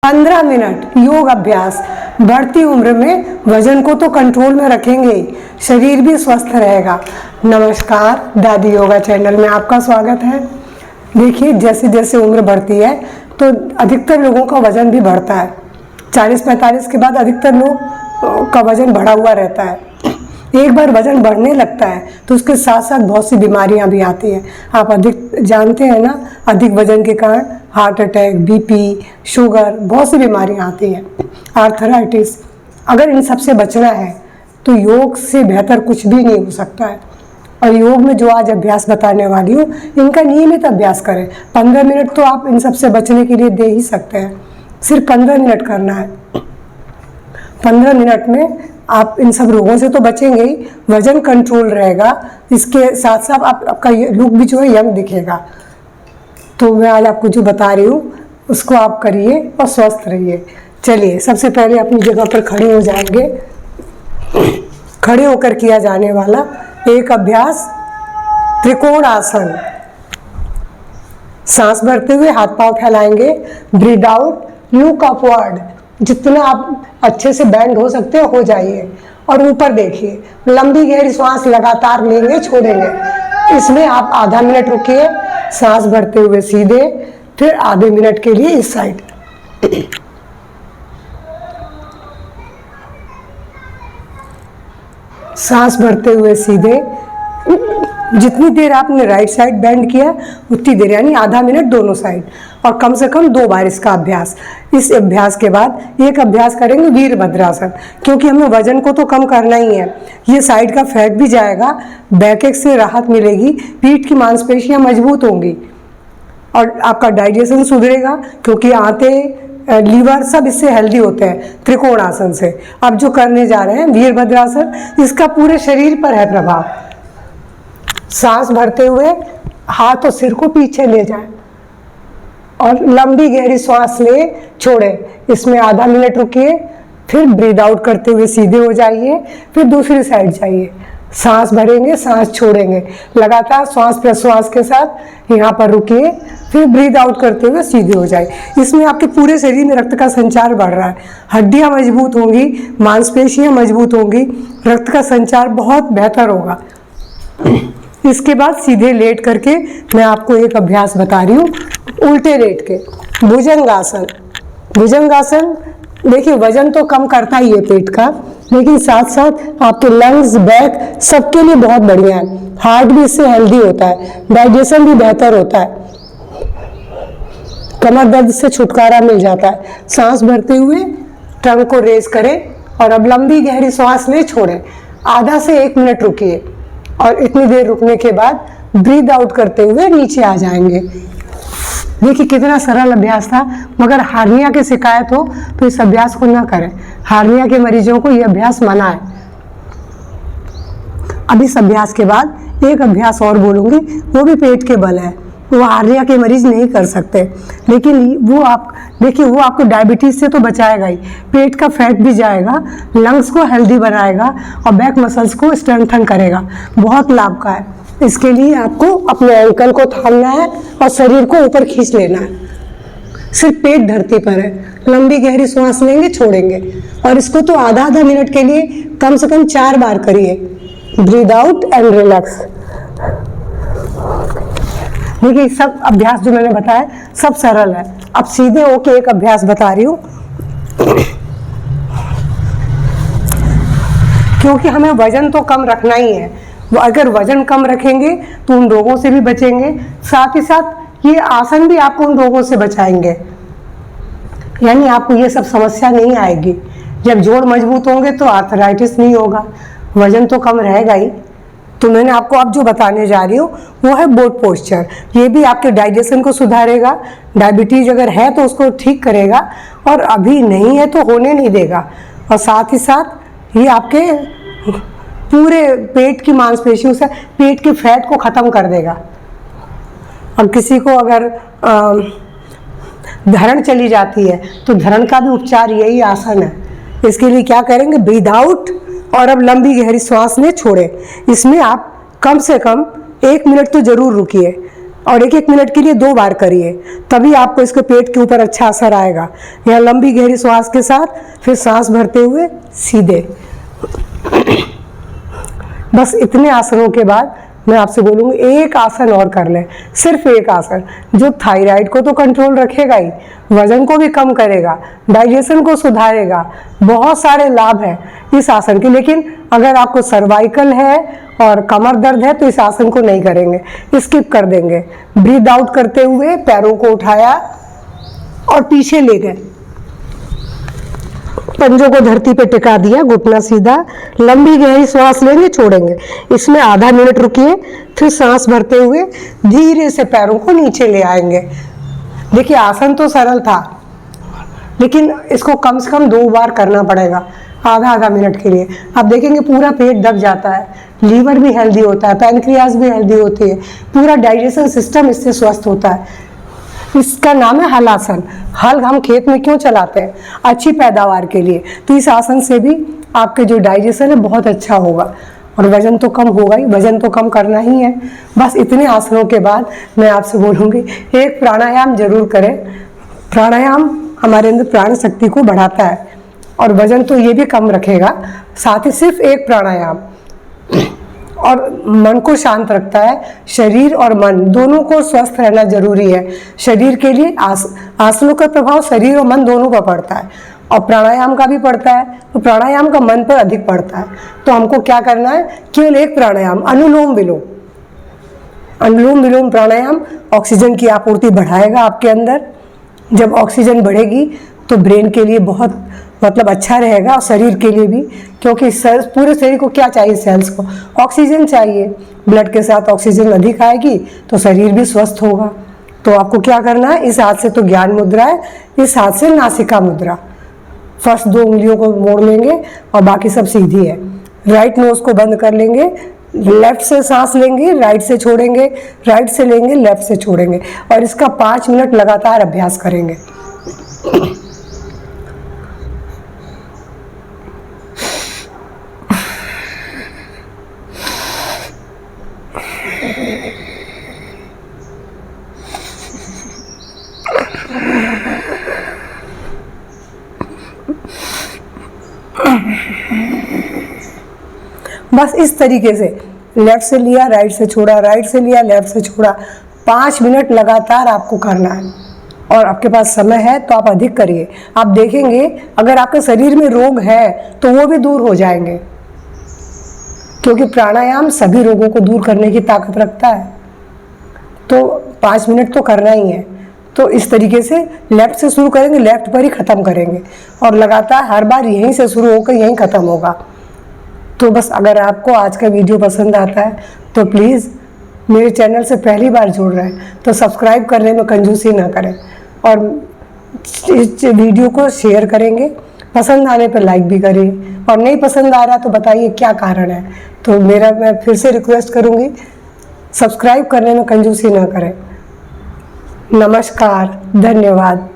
15 minute योग अभ्यास बढ़ती उम्र में वजन को तो कंट्रोल में रखेंगे ही, शरीर भी स्वस्थ रहेगा। नमस्कार, दादी योगा चैनल में आपका स्वागत है। देखिए, जैसे जैसे उम्र बढ़ती है तो अधिकतर लोगों का वजन भी बढ़ता है। 40-45 के बाद अधिकतर लोग का वजन बढ़ा हुआ रहता है। एक बार वजन बढ़ने लगता है तो उसके साथ साथ बहुत सी बीमारियां भी आती हैं। आप अधिक जानते हैं ना, अधिक वजन के कारण हार्ट अटैक, बीपी, शुगर, बहुत सी बीमारियां आती हैं, आर्थराइटिस। अगर इन सब से बचना है तो योग से बेहतर कुछ भी नहीं हो सकता है। और योग में जो आज अभ्यास बताने वाली हूँ, इनका नियमित अभ्यास करें। 15 मिनट तो आप इन सब से बचने के लिए दे ही सकते हैं। सिर्फ 15 मिनट करना है। 15 मिनट में आप इन सब रोगों से तो बचेंगे ही, वजन कंट्रोल रहेगा, इसके साथ साथ आपका लुक भी जो है यंग दिखेगा। तो मैं आज आपको जो बता रही हूँ उसको आप करिए और स्वस्थ रहिए। चलिए, सबसे पहले अपनी जगह पर खड़े हो जाएंगे। खड़े होकर किया जाने वाला एक अभ्यास त्रिकोण आसन। सांस भरते हुए हाथ पांव फैलाएंगे, ब्रीथ आउट, लुक अपवर्ड। जितना आप अच्छे से बैंड हो सकते हो जाइए और ऊपर देखिए। लंबी गहरी सांस लगातार लेंगे, छोड़ेंगे। इसमें आप आधा मिनट रुकिए, सांस भरते हुए सीधे, फिर आधे मिनट के लिए इस साइड। सांस भरते हुए सीधे। जितनी देर आपने राइट साइड बेंड किया उतनी देर, यानी आधा मिनट दोनों साइड, और कम से कम 2 बार इसका अभ्यास। इस अभ्यास के बाद एक अभ्यास करेंगे वीरभद्रासन, क्योंकि हमें वजन को तो कम करना ही है। ये साइड का फैट भी जाएगा, बैकएक से राहत मिलेगी, पीठ की मांसपेशियां मजबूत होंगी और आपका डाइजेशन सुधरेगा, क्योंकि आंतें, लीवर सब इससे हेल्दी होते हैं त्रिकोण आसन से। अब जो करने जा रहे हैं वीरभद्रासन, इसका पूरे शरीर पर है प्रभाव। सांस भरते हुए हाथ और सिर को पीछे ले जाएं और लंबी गहरी सांस ले, छोड़ें। इसमें आधा मिनट रुकिए, फिर ब्रीथ आउट करते हुए सीधे हो जाइए, फिर दूसरी साइड जाइए। सांस भरेंगे, सांस छोड़ेंगे, लगातार श्वास प्रश्वास के साथ यहाँ पर रुकिए, फिर ब्रीथ आउट करते हुए सीधे हो जाइए। इसमें आपके पूरे शरीर में रक्त का संचार बढ़ रहा है, हड्डियाँ मजबूत होंगी, मांसपेशियाँ मजबूत होंगी, रक्त का संचार बहुत बेहतर होगा। इसके बाद सीधे लेट करके मैं आपको एक अभ्यास बता रही हूँ, उल्टे लेट के, भुजंगासन। भुजंगासन देखिए, वजन तो कम करता ही है पेट का, लेकिन साथ साथ आपके लंग्स, बैक सबके लिए बहुत बढ़िया है। हार्ट भी इससे हेल्दी होता है, डाइजेशन भी बेहतर होता है, कमर दर्द से छुटकारा मिल जाता है। सांस भरते हुए टंग को रेज करें और अब लंबी गहरी सांस लें, छोड़ें। आधा से 1 मिनट रुकिए और इतनी देर रुकने के बाद ब्रीथ आउट करते हुए नीचे आ जाएंगे। देखिए कितना सरल अभ्यास था, मगर हार्निया की शिकायत हो तो इस अभ्यास को ना करें। हार्निया के मरीजों को यह अभ्यास मना है। अब इस अभ्यास के बाद एक अभ्यास और बोलूंगी, वो भी पेट के बल है, वो हार्निया के मरीज नहीं कर सकते, लेकिन वो आप देखिए, वो आपको डायबिटीज से तो बचाएगा ही, पेट का फैट भी जाएगा, लंग्स को हेल्दी बनाएगा और बैक मसल्स को स्ट्रेंथन करेगा, बहुत लाभ का है। इसके लिए आपको अपने एंकल को थामना है और शरीर को ऊपर खींच लेना है। सिर्फ पेट धरती पर है, लंबी गहरी सांस लेंगे, छोड़ेंगे, और इसको तो आधा मिनट के लिए कम से कम 4 बार करिए। Breathe out and relax. देखिए, सब अभ्यास जो मैंने बताया सब सरल है। अब सीधे होके एक अभ्यास बता रही हूँ, क्योंकि हमें वजन तो कम रखना ही है। अगर वजन कम रखेंगे तो उन रोगों से भी बचेंगे, साथ ही साथ ये आसन भी आपको उन रोगों से बचाएंगे, यानी आपको ये सब समस्या नहीं आएगी। जब जोड़ मजबूत होंगे तो आर्थराइटिस नहीं होगा, वजन तो कम रहेगा ही। तो मैंने आपको अब जो बताने जा रही हूँ वो है बोट पोस्चर। ये भी आपके डाइजेशन को सुधारेगा, डायबिटीज अगर है तो उसको ठीक करेगा, और अभी नहीं है तो होने नहीं देगा, और साथ ही साथ ये आपके पूरे पेट की मांसपेशियों से पेट के फैट को ख़त्म कर देगा। और किसी को अगर धरण चली जाती है तो धरण का भी उपचार यही आसन है। इसके लिए क्या करेंगे, ब्रीथ आउट और अब लंबी गहरी सांस लें, छोड़ें। इसमें आप कम से कम 1 मिनट तो ज़रूर रुकिए, और 1-1 मिनट के लिए 2 बार करिए, तभी आपको इसके पेट के ऊपर अच्छा असर आएगा। यहाँ लंबी गहरी श्वास के साथ फिर सांस भरते हुए सीधे। बस इतने आसनों के बाद मैं आपसे बोलूँगी एक आसन और कर लें, सिर्फ एक आसन, जो थायराइड को तो कंट्रोल रखेगा ही, वजन को भी कम करेगा, डाइजेशन को सुधारेगा। बहुत सारे लाभ हैं इस आसन के। लेकिन अगर आपको सर्वाइकल है और कमर दर्द है तो इस आसन को नहीं करेंगे, स्किप कर देंगे। ब्रीथ आउट करते हुए पैरों को उठाया और पीछे ले गए, पंजों को धरती पे टिका दिया, घुटना सीधा, लंबी गहरी सांस लेंगे, छोड़ेंगे। इसमें आधा मिनट रुकिए, फिर सांस भरते हुए धीरे से पैरों को नीचे ले आएंगे। देखिए आसन तो सरल था, लेकिन इसको कम से कम 2 बार करना पड़ेगा, आधा मिनट के लिए। आप देखेंगे पूरा पेट दब जाता है, लीवर भी हेल्दी होता है, पैनक्रियाज भी हेल्दी होती है, पूरा डाइजेशन सिस्टम इससे स्वस्थ होता है। इसका नाम है हलासन। हल हम खेत में क्यों चलाते हैं? अच्छी पैदावार के लिए। तो इस आसन से भी आपके जो डाइजेशन है बहुत अच्छा होगा और वजन तो कम होगा ही, वजन तो कम करना ही है। बस इतने आसनों के बाद मैं आपसे बोलूँगी एक प्राणायाम जरूर करें। प्राणायाम हमारे अंदर प्राण शक्ति को बढ़ाता है और वजन तो ये भी कम रखेगा। साथ ही सिर्फ एक प्राणायाम और मन को शांत रखता है। शरीर और मन दोनों को स्वस्थ रहना जरूरी है। शरीर के लिए आसनों का प्रभाव शरीर और मन दोनों पर पड़ता है और प्राणायाम का भी पड़ता है, तो प्राणायाम का मन पर अधिक पड़ता है। तो हमको क्या करना है? केवल एक प्राणायाम, अनुलोम विलोम। अनुलोम विलोम प्राणायाम ऑक्सीजन की आपूर्ति बढ़ाएगा आपके अंदर। जब ऑक्सीजन बढ़ेगी तो ब्रेन के लिए बहुत अच्छा रहेगा और शरीर के लिए भी, क्योंकि पूरे शरीर को क्या चाहिए? सेल्स को ऑक्सीजन चाहिए। ब्लड के साथ ऑक्सीजन अधिक आएगी तो शरीर भी स्वस्थ होगा। तो आपको क्या करना है? इस हाथ से तो ज्ञान मुद्रा है, इस हाथ से नासिका मुद्रा। फर्स्ट 2 उंगलियों को मोड़ लेंगे और बाकी सब सीधी है। राइट नोज को बंद कर लेंगे, लेफ्ट से सांस लेंगे, राइट से छोड़ेंगे, राइट से लेंगे, लेफ्ट से छोड़ेंगे और इसका 5 मिनट लगातार अभ्यास करेंगे। बस इस तरीके से लेफ्ट से लिया, राइट से छोड़ा, राइट से लिया, लेफ्ट से छोड़ा। 5 मिनट लगातार आपको करना है और आपके पास समय है तो आप अधिक करिए। आप देखेंगे अगर आपके शरीर में रोग है तो वो भी दूर हो जाएंगे, क्योंकि प्राणायाम सभी रोगों को दूर करने की ताकत रखता है। तो 5 मिनट तो करना ही है। तो इस तरीके से लेफ्ट से शुरू करेंगे, लेफ्ट पर ही ख़त्म करेंगे और लगातार हर बार यहीं से शुरू होकर यहीं ख़त्म होगा। तो बस अगर आपको आज का वीडियो पसंद आता है तो प्लीज़ मेरे चैनल से पहली बार जुड़ रहे हैं तो सब्सक्राइब करने में कंजूसी ना करें और इस वीडियो को शेयर करेंगे। पसंद आने पर लाइक भी करिए और नहीं पसंद आ रहा तो बताइए क्या कारण है। तो मैं फिर से रिक्वेस्ट करूँगी, सब्सक्राइब करने में कंजूसी ना करें। नमस्कार, धन्यवाद।